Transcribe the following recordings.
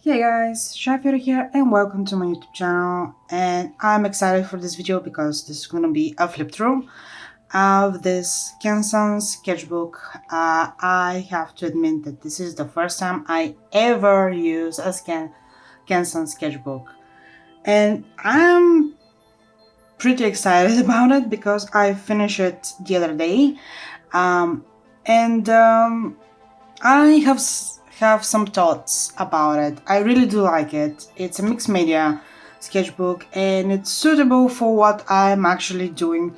Hey guys, Shaya here and welcome to my YouTube channel, and I'm excited for this video because this is gonna be a flip through of this Canson Sketchbook. I have to admit that this is the first time I ever use a Canson Sketchbook, and I'm pretty excited about it because I finished it the other day, and I have some thoughts about it. I really do like it. It's a mixed media sketchbook and it's suitable for what I'm actually doing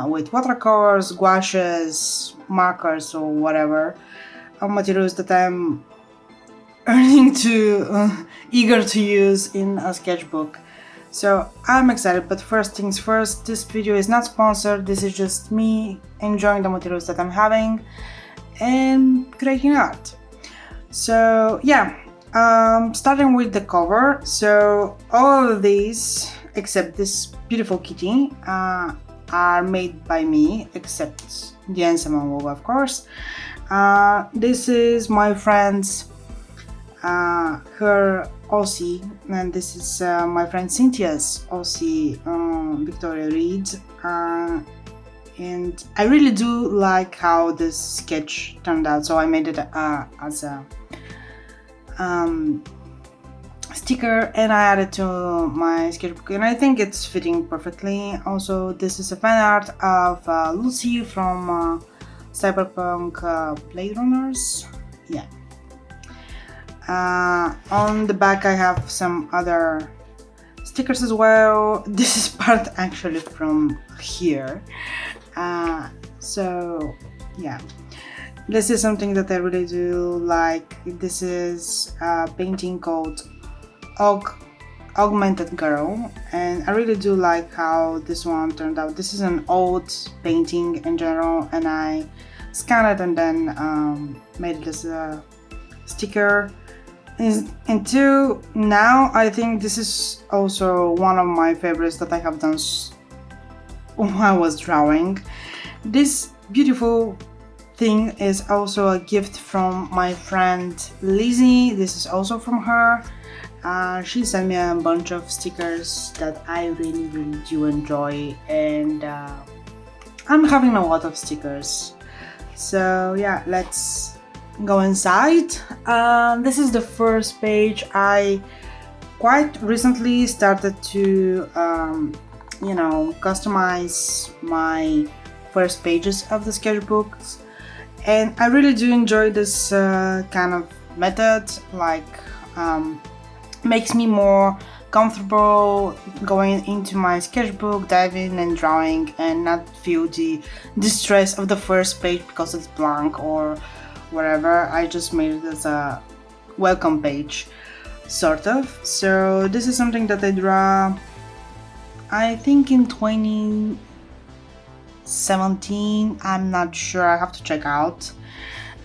with watercolors, gouaches, markers, or whatever materials that I'm eager to use in a sketchbook. So I'm excited, but first things first, this video is not sponsored. This is just me enjoying the materials that I'm having and creating art. So yeah, starting with the cover. So all of these except this beautiful kitty are made by me, except the ensemble, of course. This is my friend's her Aussie, and this is my friend Cynthia's Aussie Victoria Reed. And I really do like how this sketch turned out, so I made it as a sticker and I added to my sketchbook, and I think it's fitting perfectly. Also, this is a fan art of Lucy from Cyberpunk Blade Runners. Yeah. On the back I have some other stickers as well. This is part actually from here. So yeah, this is something that I really do like. This is a painting called Augmented Girl, and I really do like how this one turned out. This is an old painting in general, and I scanned it and then made it as a sticker. Until now, I think this is also one of my favorites that I have done when I was drawing. This beautiful thing is also a gift from my friend Lizzie. This is also from her. She sent me a bunch of stickers that I really do enjoy, and I'm having a lot of stickers. So yeah, let's go inside. This is the first page. I quite recently started to customize my first pages of the sketchbooks, and I really do enjoy this kind of method. Like makes me more comfortable going into my sketchbook, diving and drawing, and not feel the stress of the first page because it's blank or whatever. I just made it as a welcome page, sort of. So this is something that I draw, I think in 2017, I'm not sure, I have to check out.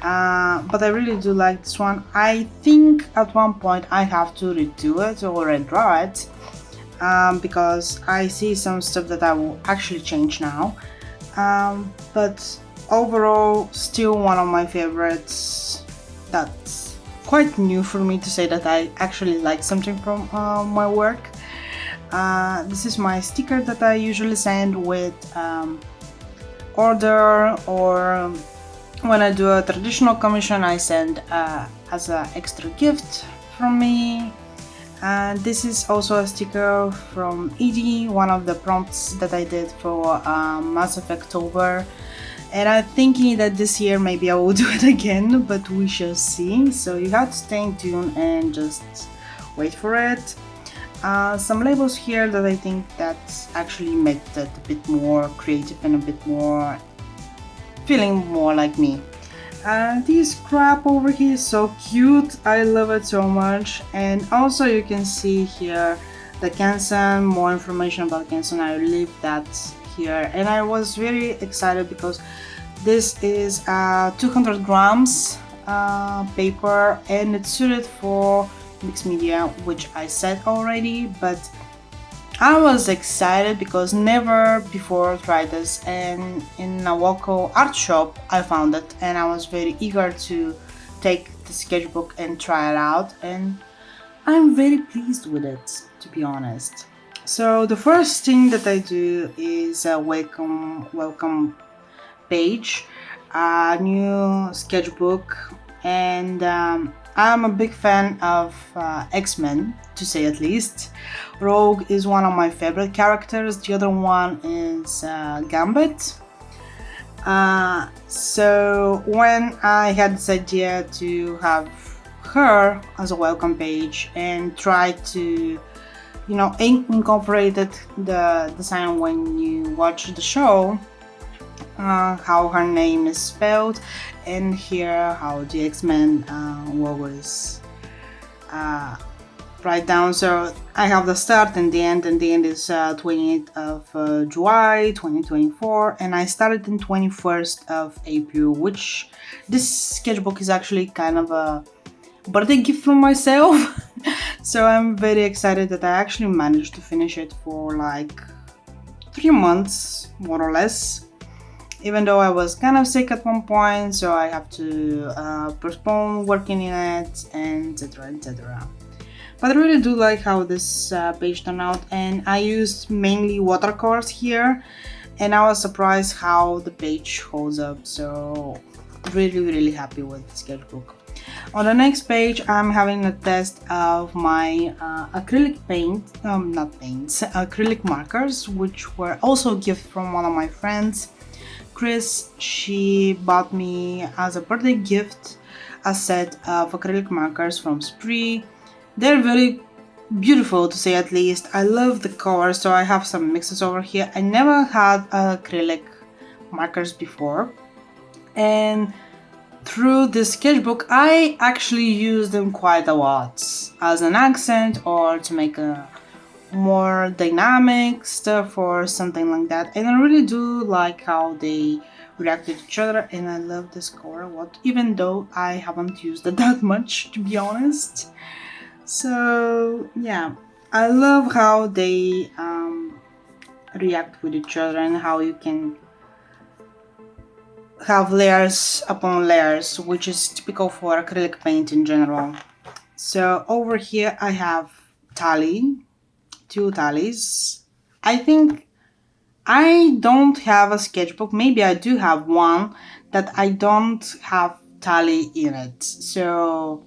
But I really do like this one. I think at one point I have to redo it or redraw it because I see some stuff that I will actually change now. But overall, still one of my favorites. That's quite new for me to say that I actually like something from my work. This is my sticker that I usually send with order, or when I do a traditional commission I send as an extra gift from me. This is also a sticker from Edie, one of the prompts that I did for Mass Effect October, and I'm thinking that this year maybe I will do it again, but we shall see. So you have to stay tuned and just wait for it. Some labels here that I think that actually made it a bit more creative and a bit more feeling more like me. This crap over here is so cute. I love it so much. And also you can see here the Canson, more information about Canson. I will leave that here. And I was very excited because this is 200 grams paper, and it's suited for mixed media, which I said already, but I was excited because never before tried this, and in a local art shop I found it, and I was very eager to take the sketchbook and try it out, and I'm very pleased with it, to be honest. So the first thing that I do is a welcome page, a new sketchbook, and I'm a big fan of X-Men, to say at least. Rogue is one of my favorite characters. The other one is Gambit. So when I had this idea to have her as a welcome page and try to, incorporate the design when you watch the show, how her name is spelled, and here how the X-Men logo is right down. So I have the start and the end is 28th of July 2024, and I started in 21st of April, which this sketchbook is actually kind of a birthday gift from myself. So I'm very excited that I actually managed to finish it for like 3 months, more or less. Even though I was kind of sick at one point, so I have to postpone working in it, and etc. But I really do like how this page turned out, and I used mainly watercolors here, and I was surprised how the page holds up, so really happy with the sketchbook. On the next page, I'm having a test of my acrylic acrylic markers, which were also a gift from one of my friends, Chris. She bought me as a birthday gift a set of acrylic markers from Spree. They're very beautiful, to say at least. I love the color, so I have some mixes over here. I never had acrylic markers before, and through this sketchbook I actually use them quite a lot as an accent or to make a more dynamic stuff or something like that, and I really do like how they react to each other, and I love this color a lot, even though I haven't used it that much, to be honest. So yeah, I love how they react with each other and how you can have layers upon layers, which is typical for acrylic paint in general. So over here I have two tallies. I think I don't have a sketchbook, maybe I do have one, that I don't have tally in it. So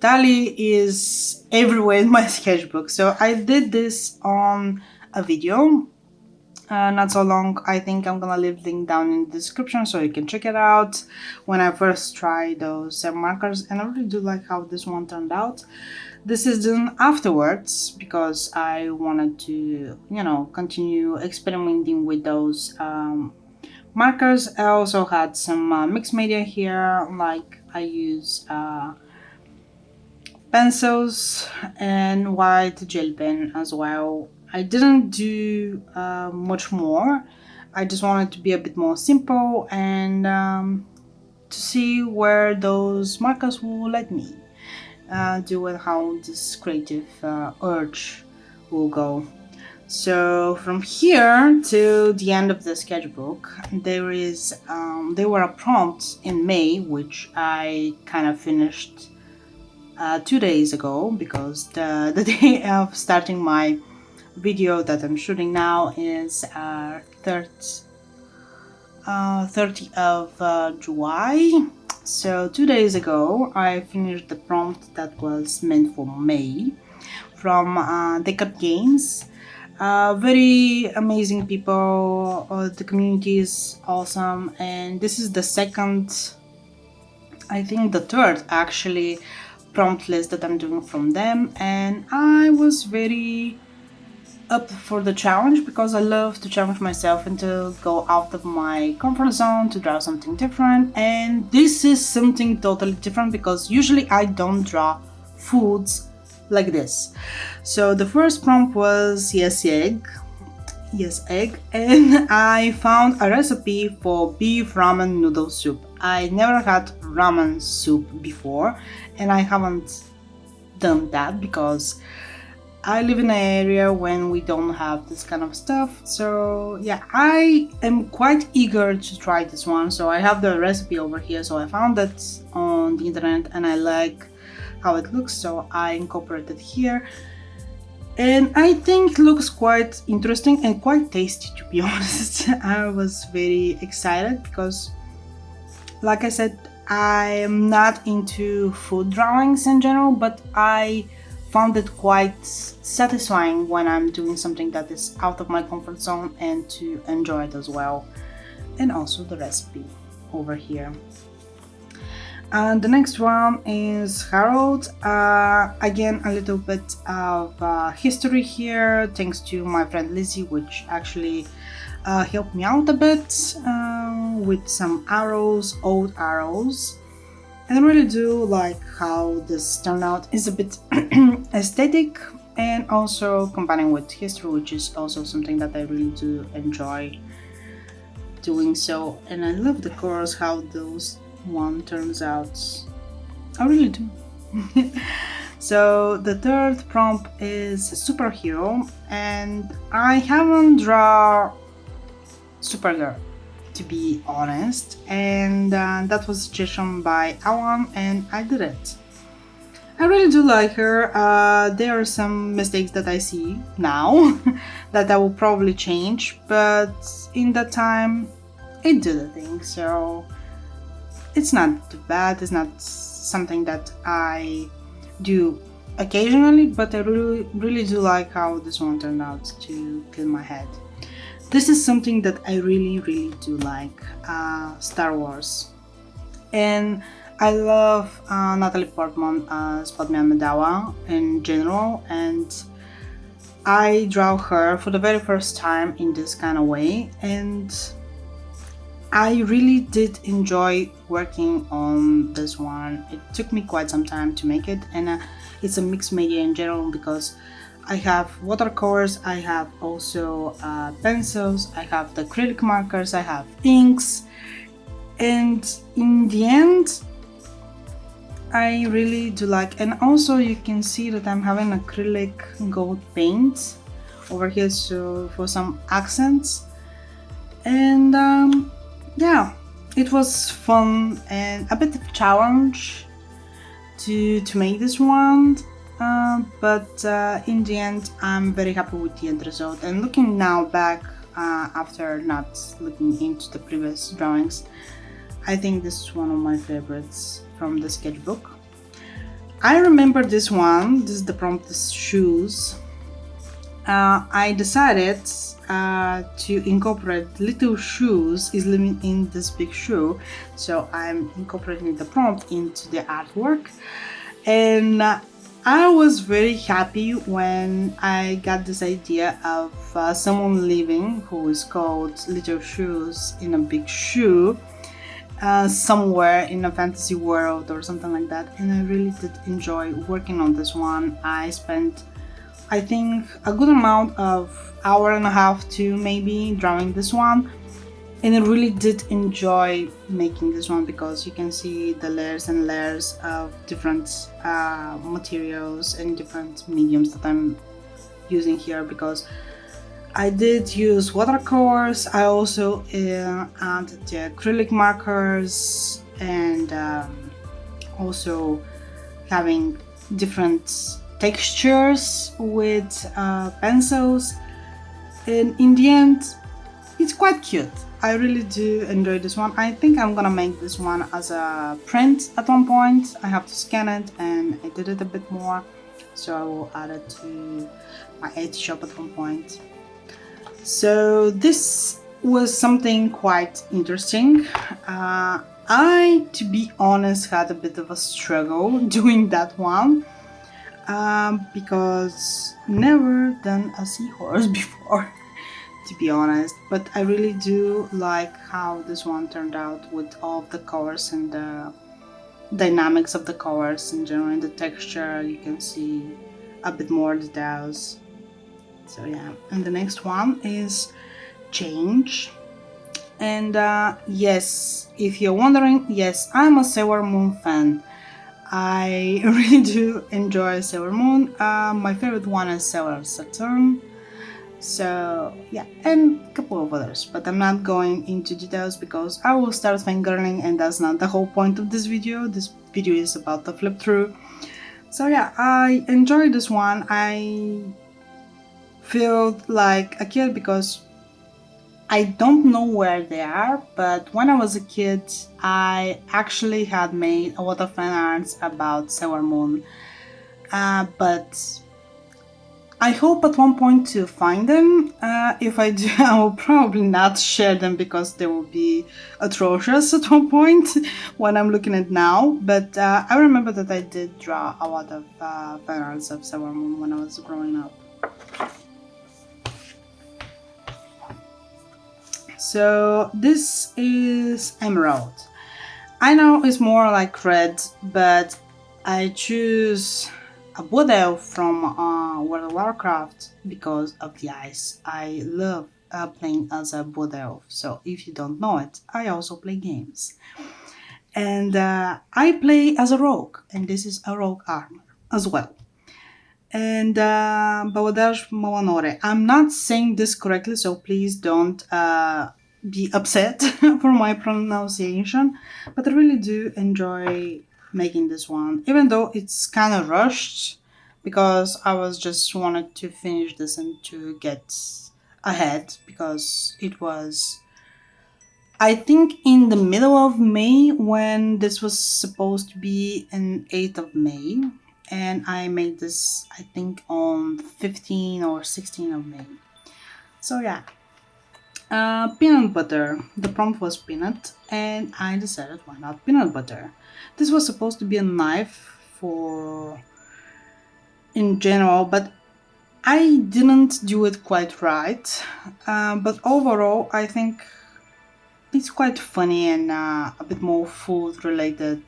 tally is everywhere in my sketchbook. So I did this on a video not so long. I think I'm gonna leave the link down in the description so you can check it out when I first tried those markers, and I really do like how this one turned out. This is done afterwards because I wanted to, continue experimenting with those markers. I also had some mixed media here, like I use pencils and white gel pen as well. I didn't do much more. I just wanted to be a bit more simple and to see where those markers will let me do and how this creative urge will go. So from here to the end of the sketchbook, there were a prompt in May, which I kind of finished 2 days ago, because the day of starting my video that I'm shooting now is 30th of July. So 2 days ago I finished the prompt that was meant for May from DetchartGames. Very amazing people, the community is awesome, and this is the third actually prompt list that I'm doing from them, and I was very up for the challenge because I love to challenge myself and to go out of my comfort zone to draw something different, and this is something totally different because usually I don't draw foods like this. So the first prompt was yes egg, and I found a recipe for beef ramen noodle soup. I never had ramen soup before, and I haven't done that because I live in an area when we don't have this kind of stuff. So yeah, I am quite eager to try this one. So I have the recipe over here. So I found that on on the internet and I like how it looks, so I incorporated here. And I think it looks quite interesting and quite tasty, to be honest. I was very excited because, like I said, I am not into food drawings in general, but I found it quite satisfying when I'm doing something that is out of my comfort zone and to enjoy it as well. And also the recipe over here. And the next one is Harold. Again, a little bit of history here, thanks to my friend Lizzie, which actually helped me out a bit with some arrows, old arrows. And I really do like how this turned out. It's a bit aesthetic and also combining with history, which is also something that I really do enjoy doing so. And I love the colors, how those one turns out. I really do. So the third prompt is superhero, and I haven't drawn Supergirl, to be honest, and that was a suggestion by Alan and I did it. I really do like her. There are some mistakes that I see now that I will probably change, but in that time it did a thing, so it's not too bad. It's not something that I do occasionally, but I really do like how this one turned out to clean my head. This is something that I really do like, Star Wars. And I love Natalie Portman as Padme Amidala in general, and I draw her for the very first time in this kind of way, and I really did enjoy working on this one. It took me quite some time to make it, and it's a mixed media in general because I have watercolors, I have also pencils, I have the acrylic markers, I have inks, and in the end I really do like, and also you can see that I'm having acrylic gold paint over here, so for some accents. And yeah, it was fun and a bit of a challenge to make this one, but in the end I'm very happy with the end result. And looking now back, after not looking into the previous drawings, I think this is one of my favorites from the sketchbook. I remember this one. This is the prompt, is shoes. I decided to incorporate little shoes easily in this big shoe, so I'm incorporating the prompt into the artwork. And I was very happy when I got this idea of someone living who is called Little Shoes in a big shoe, somewhere in a fantasy world or something like that. And I really did enjoy working on this one. I spent, I think, a good amount of hour and a half to maybe drawing this one, and I really did enjoy making this one because you can see the layers and layers of different materials and different mediums that I'm using here, because I did use watercolors. I also added the acrylic markers, and also having different textures with pencils, and in the end it's quite cute. I really do enjoy this one. I think I'm gonna make this one as a print at one point. I have to scan it, and I did it a bit more, so I will add it to my Etsy shop at one point. So this was something quite interesting. I, to be honest, had a bit of a struggle doing that one, because never done a seahorse before, to be honest. But I really do like how this one turned out with all of the colors and the dynamics of the colors in general, and the texture. You can see a bit more details. So yeah, and the next one is Change. And yes, if you're wondering, yes, I'm a Sailor Moon fan. I really do enjoy Sailor Moon. My favorite one is Sailor Saturn. So yeah, and a couple of others, but I'm not going into details because I will start fangirling, and that's not the whole point of this video. This video is about the flip through. So yeah, I enjoyed this one. I feel like a kid because I don't know where they are, but when I was a kid, I actually had made a lot of fan arts about Sailor Moon. But I hope at one point to find them. If I do, I will probably not share them because they will be atrocious at one point when I'm looking at now. But I remember that I did draw a lot of fan arts of Sailor Moon when I was growing up. So this is Emerald. I know it's more like red, but I choose a wood elf from World of Warcraft because of the eyes. I love playing as a wood elf. So if you don't know it, I also play games. And I play as a rogue, and this is a rogue armor as well. And Bawadash Mawanore. I'm not saying this correctly, so please don't be upset for my pronunciation. But I really do enjoy making this one, even though it's kind of rushed because I was just wanted to finish this and to get ahead because it was, I think, in the middle of May when this was supposed to be an 8th of May, and I made this, I think, on 15 or 16 of May. So yeah, peanut butter. The prompt was peanut, and I decided why not peanut butter. This was supposed to be a knife for in general, but I didn't do it quite right. But overall, I think it's quite funny and a bit more food related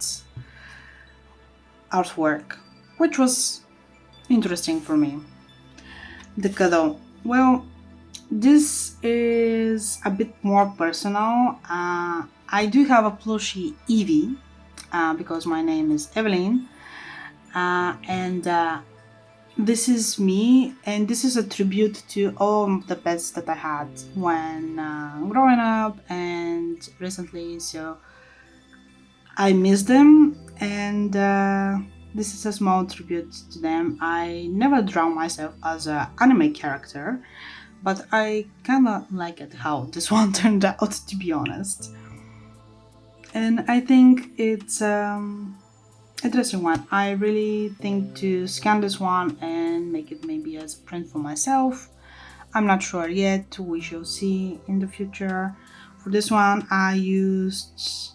artwork, which was interesting for me. The cuddle. Well, this is a bit more personal. I do have a plushie Evie because my name is Evelyn, and this is me, and this is a tribute to all the pets that I had when growing up and recently. So I miss them, and this is a small tribute to them. I never draw myself as an anime character, but I kinda like it how this one turned out, to be honest. And I think it's interesting one. I really think to scan this one and make it maybe as a print for myself. I'm not sure yet. We shall see in the future. For this one, I used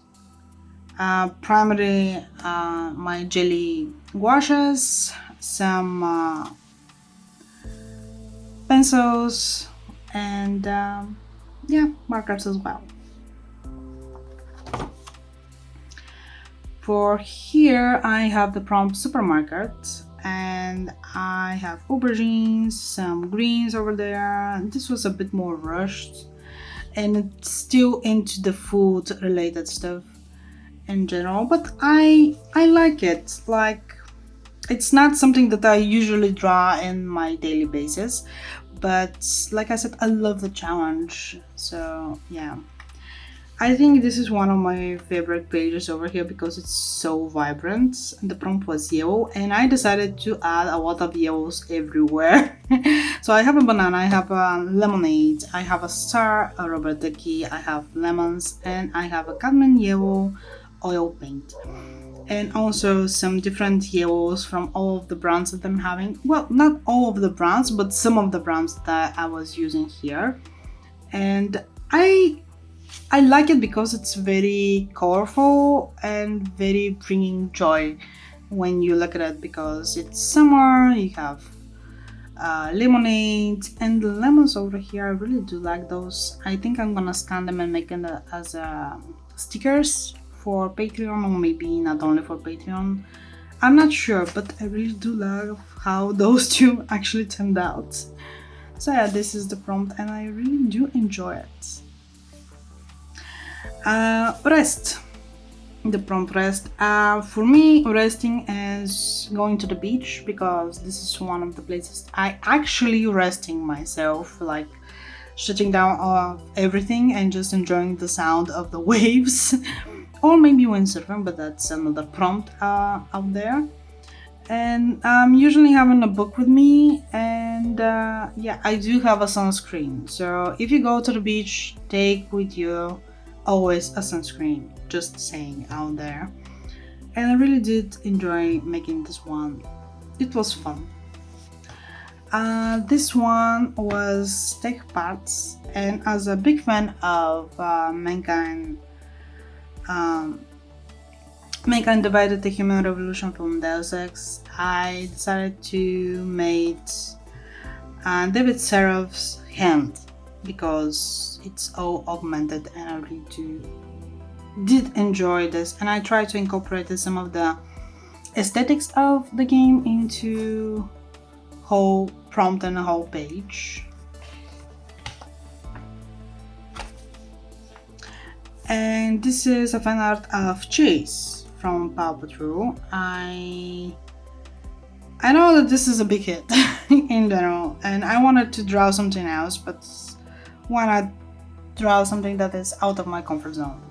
primarily my jelly gouaches, some pencils, and yeah, markers as well. For here, I have the prompt supermarket, and I have aubergines, some greens over there. This was a bit more rushed, and it's still into the food related stuff in general, but I like it. Like, it's not something that I usually draw in my daily basis, but like I said, I love the challenge. So yeah, I think this is one of my favorite pages over here because it's so vibrant. The prompt was yellow, and I decided to add a lot of yellows everywhere. So I have a banana, I have a lemonade, I have a star, a rubber ducky, I have lemons, and I have a cadmium yellow oil paint. And also some different yellows from all of the brands that I'm having. Well, not all of the brands, but some of the brands that I was using here. And I like it because it's very colorful and very bringing joy when you look at it, because it's summer, you have lemonade, and the lemons over here, I really do like those. I think I'm gonna scan them and make them as stickers for Patreon, or maybe not only for Patreon. I'm not sure, but I really do love how those two actually turned out. So yeah, this is the prompt, and I really do enjoy it. Rest. The prompt rest. For me, resting and is going to the beach because this is one of the places I actually resting myself, like shutting down of everything and just enjoying the sound of the waves. Or maybe windsurfing, but that's another prompt out there. And I'm usually having a book with me, and yeah, I do have a sunscreen. So if you go to the beach, take with you always a sunscreen. Just saying out there. And I really did enjoy making this one. It was fun. This one was tech parts, and as a big fan of um, Mankind Divided the Human Revolution from Deus Ex, I decided to make David Seraph's hand because it's all augmented and I really did enjoy this, and I tried to incorporate some of the aesthetics of the game into whole prompt and a whole page. And this is a fan art of Chase from Paw Patrol. I know that this is a big hit in general, and I wanted to draw something else, but why not draw something that is out of my comfort zone?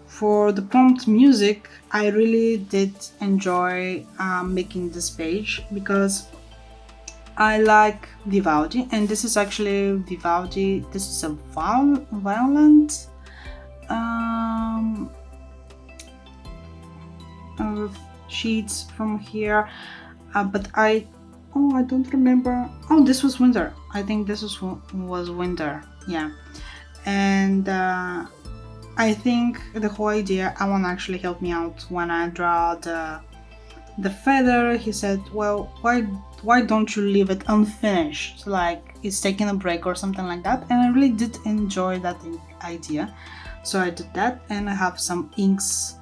For the prompt music, I really did enjoy making this page because I like Vivaldi, and this is actually Vivaldi. This is a violent sheets from here, but I don't remember. Oh, this was winter. I think this was winter. Yeah, and I think the whole idea. Alan actually helped me out when I draw the feather. He said, "Well, why don't you leave it unfinished? Like it's taking a break or something like that." And I really did enjoy that idea. So I did that, and I have some inks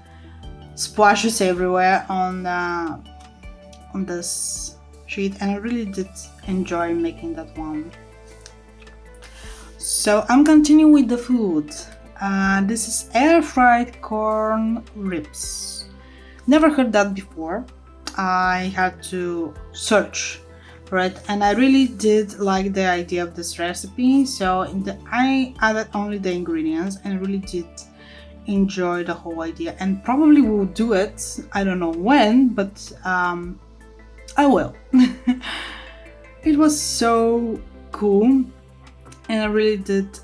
splashes everywhere on this sheet, and I really did enjoy making that one. So I'm continuing with the food. This is air fried corn ribs. Never heard that before. I had to search for it, and I really did like the idea of this recipe. So I added only the ingredients and really did enjoy the whole idea, and probably will do it. I don't know when, but I will. It was so cool, and I really did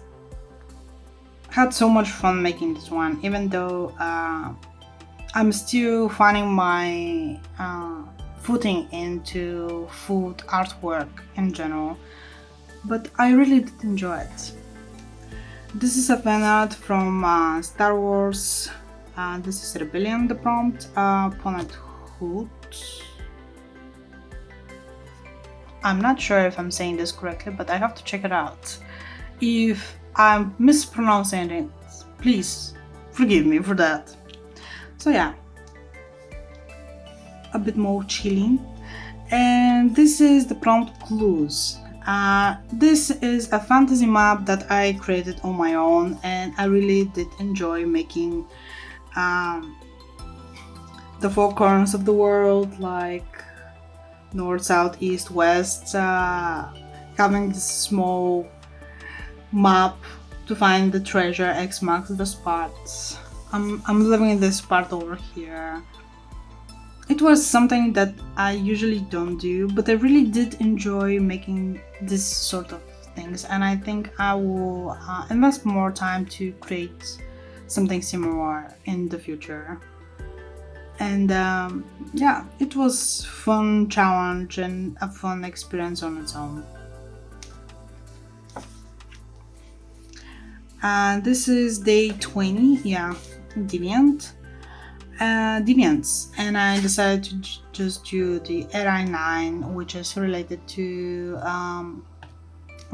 had so much fun making this one, even though I'm still finding my footing into food artwork in general, but I really did enjoy it. This is a fan art from Star Wars. This is Rebellion, the prompt. Planet Hood. I'm not sure if I'm saying this correctly, but I have to check it out. If I'm mispronouncing it, please forgive me for that. So yeah, a bit more chilling. And this is the prompt clues. This is a fantasy map that I created on my own, and I really did enjoy making the four corners of the world, like north, south, east, west, having this small map to find the treasure. X marks the spot. I'm living in this part over here. It was something that I usually don't do, but I really did enjoy making this sort of things, and I think I will invest more time to create something similar in the future. And yeah, it was fun challenge and a fun experience on its own. This is day 20, yeah, Deviants, and I decided to just do the AI 9, which is related to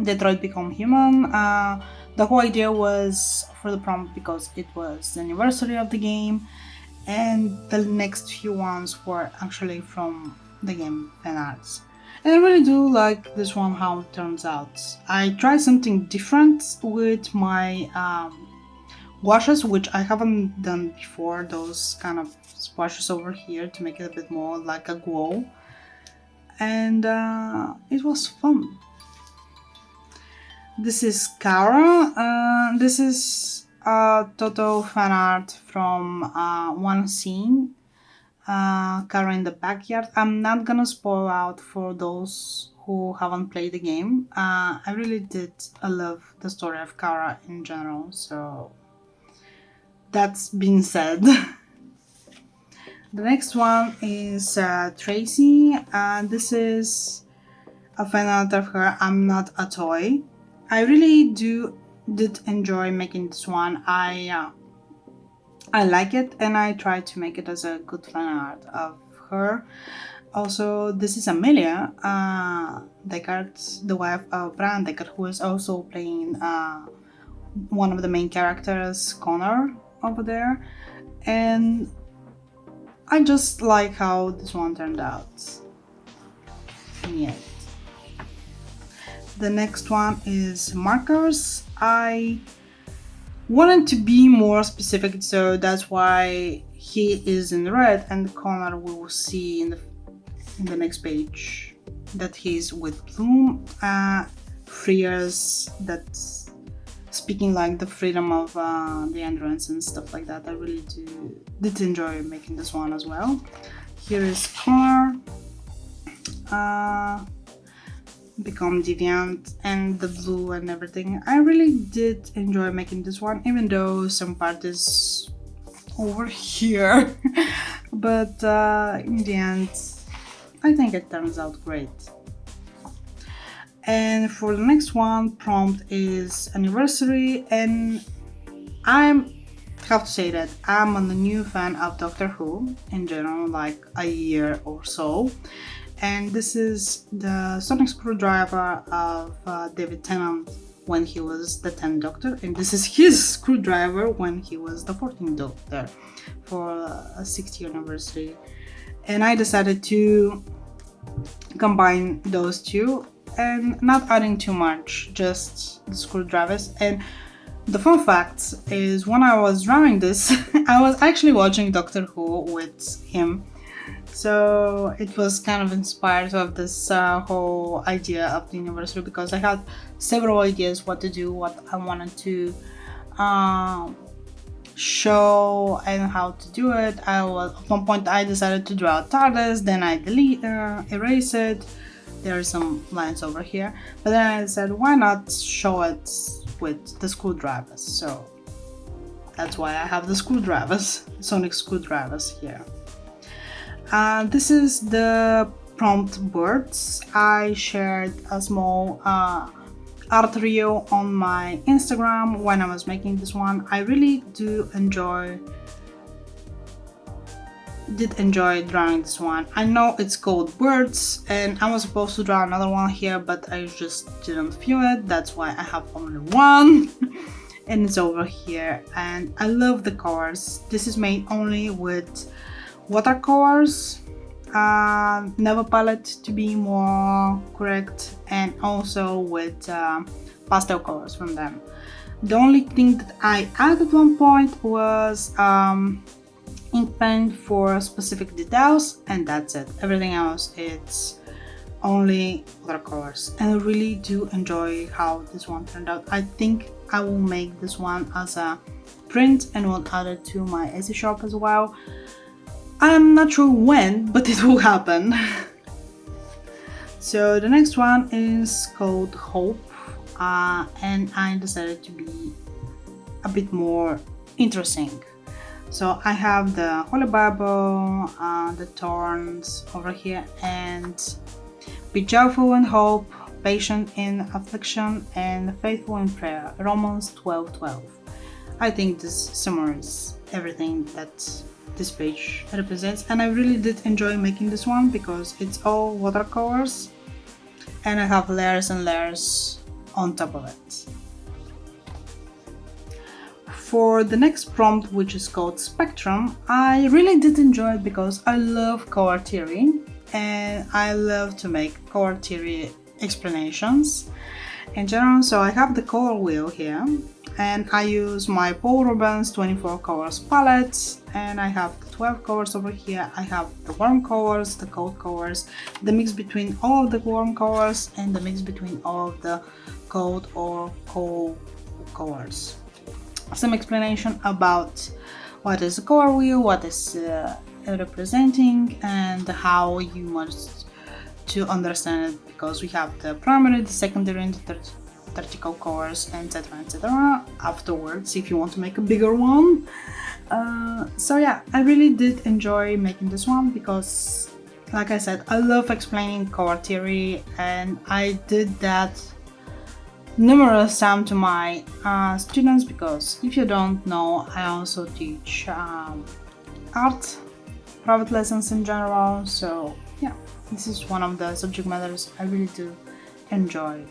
Detroit Become Human. The whole idea was for the prompt because it was the anniversary of the game, and the next few ones were actually from the game fan arts. And I really do like this one, how it turns out. I tried something different with my washes, which I haven't done before, those kind of washes over here to make it a bit more like a glow, and it was fun. This is Kara. This is total fan art from one scene, Kara in the backyard. I'm not gonna spoil out for those who haven't played the game. I really did love the story of Kara in general, so that's been said. The next one is Tracy. This is a fan art of her, I'm Not a Toy. I really did enjoy making this one. I like it, and I try to make it as a good fan art of her. Also, this is Amelia Deckard, the wife of Brian Deckard, who is also playing one of the main characters, Connor, over there. And I just like how this one turned out. Yeah. The next one is Markers. I wanted to be more specific, so that's why he is in red, and Connor will see in the next page that he's with Bloom. Freers, that's speaking like the freedom of the androids and stuff like that. I really did enjoy making this one as well. Here is Connor. Become deviant and the blue and everything. I really did enjoy making this one, even though some part is over here. But in the end, I think it turns out great. And for the next one, prompt is anniversary, and I have to say that I'm a new fan of Doctor Who in general, like a year or so. And this is the sonic screwdriver of David Tennant when he was the 10th Doctor, and this is his screwdriver when he was the 14th Doctor for a 60th anniversary. And I decided to combine those two and not adding too much, just the screwdrivers. And the fun fact is, when I was drawing this, I was actually watching Doctor Who with him. So it was kind of inspired of this whole idea of the anniversary, because I had several ideas what to do, what I wanted to show and how to do it. At one point I decided to draw a TARDIS, then I erase it. There are some lines over here, but then I said, why not show it with the screwdrivers? So that's why I have the screwdrivers, sonic screwdrivers here. This is the prompt birds. I shared a small art reel on my Instagram when I was making this one. I really did enjoy drawing this one. I know it's called birds, and I was supposed to draw another one here, but I just didn't feel it. That's why I have only one. And it's over here, and I love the colors. This is made only with watercolors, Never palette to be more correct, and also with pastel colors from them. The only thing that I added at one point was ink pen for specific details, and that's it. Everything else, it's only watercolors, and I really do enjoy how this one turned out. I think I will make this one as a print and will add it to my Etsy shop as well. I'm not sure when, but it will happen. So the next one is called Hope, and I decided to be a bit more interesting. So I have the Holy Bible, the thorns over here, and be joyful in hope, patient in affliction, and faithful in prayer. Romans 12:12. I think this summarizes everything that this page represents, and I really did enjoy making this one because it's all watercolors and I have layers and layers on top of it. For the next prompt, which is called Spectrum, I really did enjoy it because I love color theory and I love to make color theory explanations. in general. So I have the color wheel here, and I use my Paul Rubens 24 colors palette, and I have 12 colors over here. I have the warm colors, the cold colors, the mix between all of the warm colors, and the mix between all of the cold or cold colors. Some explanation about what is the color wheel, what is representing, and how you must to understand it, because we have the primary, the secondary, and the vertical colors, etc. afterwards if you want to make a bigger one. So yeah, I really did enjoy making this one because, like I said, I love explaining color theory, and I did that numerous times to my students, because if you don't know, I also teach art private lessons in general. So yeah, this is one of the subject matters I really do enjoy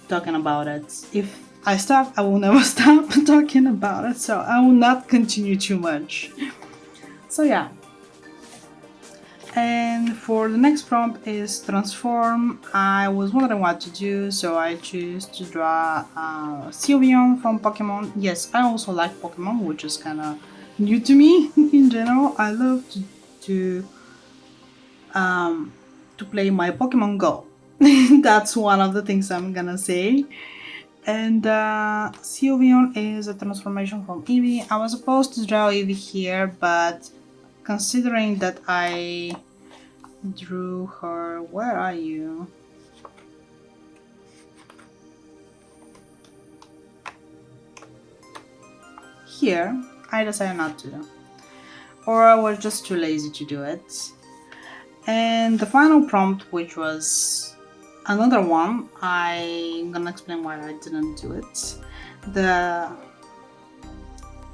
talking about it. If I stop, I will never stop talking about it, so I will not continue too much. So yeah. And for the next prompt is transform. I was wondering what to do, so I choose to draw Sylveon from Pokemon. Yes, I also like Pokemon, which is kind of new to me in general. I love to play my Pokemon Go. That's one of the things I'm gonna say. And Sylveon is a transformation from Eevee. I was supposed to draw Eevee here, but considering that I drew her, where are you? Here, I decided not to, or I was just too lazy to do it. And the final prompt, which was another one, I'm gonna explain why I didn't do it.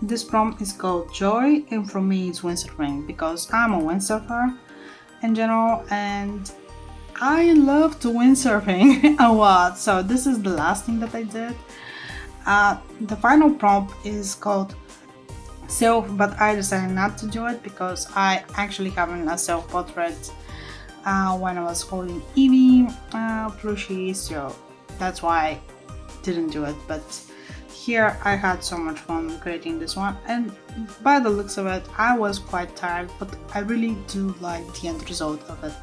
This prompt is called Joy, and for me it's windsurfing, because I'm a windsurfer in general, and I love to windsurfing a lot. So this is the last thing that I did. The final prompt is called Self, but I decided not to do it because I actually having a self-portrait when I was holding Eevee plushie, so that's why I didn't do it. But here I had so much fun creating this one, and by the looks of it I was quite tired, but I really do like the end result of it.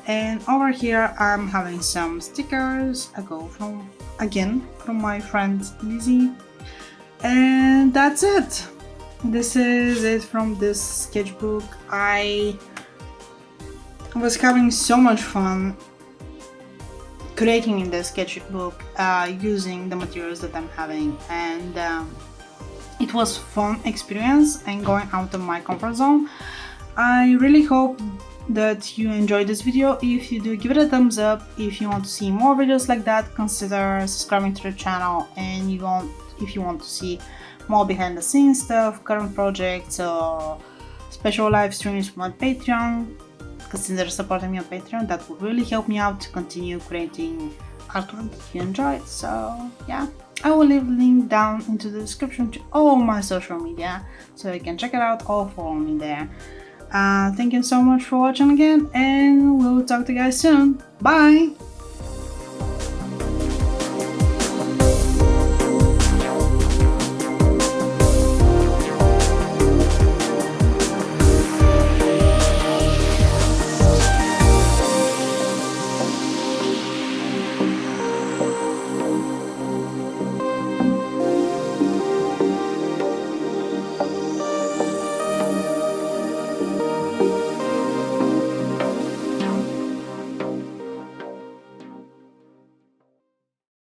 And over here I'm having some stickers I go from my friend Lizzie, and that's it. This is it from this sketchbook. I was having so much fun creating in the sketchbook using the materials that I'm having, and it was fun experience and going out of my comfort zone. I really hope that you enjoyed this video. If you do, give it a thumbs up. If you want to see more videos like that, consider subscribing to the channel, and if you want to see more behind the scenes stuff, current projects, or special live streams from my Patreon, consider supporting me on Patreon. That would really help me out to continue creating artwork that you enjoy. So yeah, I will leave a link down into the description to all my social media, so you can check it out or follow me there. Thank you so much for watching again, and we'll talk to you guys soon. Bye!